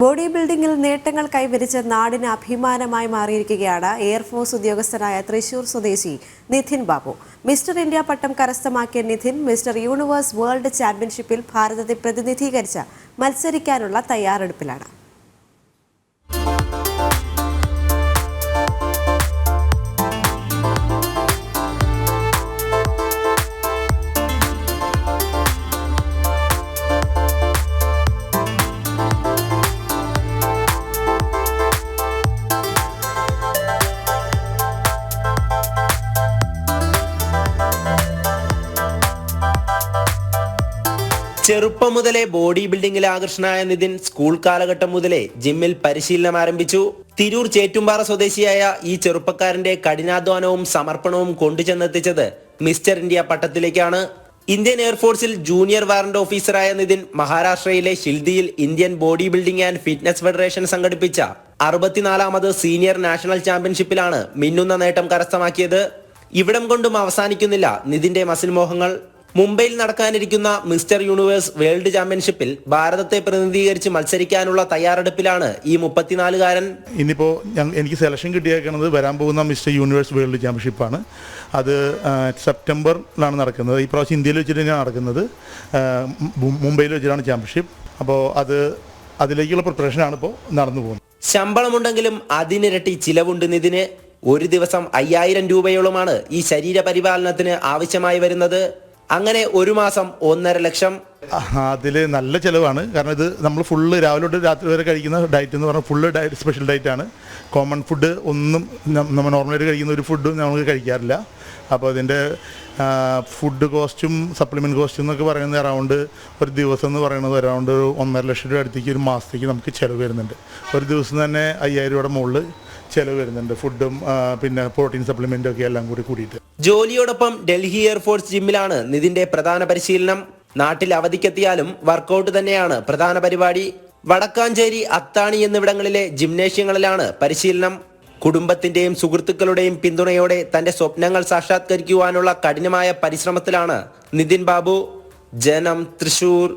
Body ബിൽഡിംഗിൽ നേട്ടങ്ങൾ കൈവരിച്ച നാടിന് അഭിമാനമായി മാറിയിരിക്കുകയാണ് എയർഫോഴ്സ് ഉദ്യോഗസ്ഥനായ തൃശൂർ സ്വദേശി നിധിൻ ബാബു. മിസ്റ്റർ ഇന്ത്യ പട്ടം കരസ്ഥമാക്കിയ നിധിൻ മിസ്റ്റർ യൂണിവേഴ്സ് വേൾഡ് ചാമ്പ്യൻഷിപ്പിൽ ഭാരതത്തെ പ്രതിനിധീകരിച്ച് മത്സരിക്കാനുള്ള തയ്യാറെടുപ്പിലാണ്. ചെറുപ്പം മുതലേ ബോഡി ബിൽഡിംഗിൽ ആകർഷണനായ നിതിൻ സ്കൂൾ കാലഘട്ടം മുതലേ ജിമ്മിൽ പരിശീലനം ആരംഭിച്ചു. തിരൂർ ചേറ്റുംപാറ സ്വദേശിയായ ഈ ചെറുപ്പക്കാരന്റെ കഠിനാധ്വാനവും സമർപ്പണവും കൊണ്ടുചെന്നെത്തിച്ചത് മിസ്റ്റർ ഇന്ത്യ പട്ടത്തിലേക്കാണ്. ഇന്ത്യൻ എയർഫോഴ്സിൽ ജൂനിയർ വാറന്റ് ഓഫീസറായ നിതിൻ മഹാരാഷ്ട്രയിലെ ഷിൽദിയിൽ Indian body building and fitness federation സംഘടിപ്പിച്ച 64ാമത് സീനിയർ നാഷണൽ ചാമ്പ്യൻഷിപ്പിലാണ് മിന്നുന്ന നേട്ടം കരസ്ഥമാക്കിയത്. ഇവിടം കൊണ്ടും അവസാനിക്കുന്നില്ല നിതിന്റെ മസിൽ മോഹങ്ങൾ. മുംബൈയിൽ നടക്കാനിരിക്കുന്ന മിസ്റ്റർ യൂണിവേഴ്സ് വേൾഡ് ചാമ്പ്യൻഷിപ്പിൽ ഭാരതത്തെ പ്രതിനിധീകരിച്ച് മത്സരിക്കാനുള്ള തയ്യാറെടുപ്പിലാണ് ഈ 34-കാരൻ. ഇനിയിപ്പോൾ എനിക്ക് സെലക്ഷൻ കിട്ടിയേക്കുന്നത് വരാൻ പോകുന്ന മിസ്റ്റർ യൂണിവേഴ്സ് വേൾഡ് ചാമ്പ്യൻഷിപ്പാണ്. അത് സെപ്റ്റംബറിലാണ് നടക്കുന്നത്. ഈ പ്രാവശ്യം ഇന്ത്യയിൽ വെച്ചിട്ട് തന്നെയാണ് നടക്കുന്നത്. മുംബൈയിൽ വെച്ചിട്ടാണ് ചാമ്പ്യൻഷിപ്പ്. അപ്പോൾ അതിലേക്കുള്ള പ്രിപ്പറേഷനാണ് ഇപ്പോൾ നടന്നു പോകുന്നത്. ശമ്പളമുണ്ടെങ്കിലും അതിനിരട്ടി ചിലവുണ്ട് നിതിന്. ഒരു ദിവസം 5000 രൂപയോളമാണ് ഈ ശരീരപരിപാലനത്തിന് ആവശ്യമായി വരുന്നത്. അങ്ങനെ ഒരു മാസം 1.5 ലക്ഷം. അതിൽ നല്ല ചിലവാണ്. കാരണം ഇത് നമ്മൾ ഫുള്ള് രാവിലെ തൊട്ട് രാത്രി വരെ കഴിക്കുന്ന ഡയറ്റ് എന്ന് പറഞ്ഞാൽ ഫുള്ള് ഡയറ്റ് സ്പെഷ്യൽ ഡയറ്റാണ്. കോമൺ ഫുഡ് ഒന്നും നമ്മൾ നോർമലായിട്ട് കഴിക്കുന്ന ഒരു ഫുഡും നമുക്ക് കഴിക്കാറില്ല. അപ്പോൾ അതിൻ്റെ ഫുഡ് കോസ്റ്റും സപ്ലിമെൻറ്റ് കോസ്റ്റും എന്നൊക്കെ പറയുന്നത് അറൗണ്ട് ഒരു ദിവസം എന്ന് പറയുന്നത് അറൗണ്ട് 1.5 ലക്ഷം രൂപ അടുത്തേക്ക് ഒരു മാസത്തേക്ക് നമുക്ക് ചിലവ് വരുന്നുണ്ട്. ഒരു ദിവസം തന്നെ 5000 രൂപയുടെ മുകളിൽ ചിലവ് വരുന്നുണ്ട്. ഫുഡും പിന്നെ പ്രോട്ടീൻ സപ്ലിമെന്റും ഒക്കെ എല്ലാം കൂടിയിട്ട്. ജോലിയോടൊപ്പം ഡൽഹി എയർഫോഴ്സ് ജിമ്മിലാണ് നിതിന്റെ പ്രധാന പരിശീലനം. നാട്ടിൽ അവധിക്കെത്തിയാലും വർക്കൗട്ട് തന്നെയാണ് പ്രധാന പരിപാടി. വടക്കാഞ്ചേരി, അത്താണി എന്നിവിടങ്ങളിലെ ജിംനേഷ്യങ്ങളിലാണ് പരിശീലനം. കുടുംബത്തിന്റെയും സുഹൃത്തുക്കളുടെയും പിന്തുണയോടെ തന്റെ സ്വപ്നങ്ങൾ സാക്ഷാത്കരിക്കുവാനുള്ള കഠിനമായ പരിശ്രമത്തിലാണ് നിതിൻ ബാബു. ജനം, തൃശൂർ.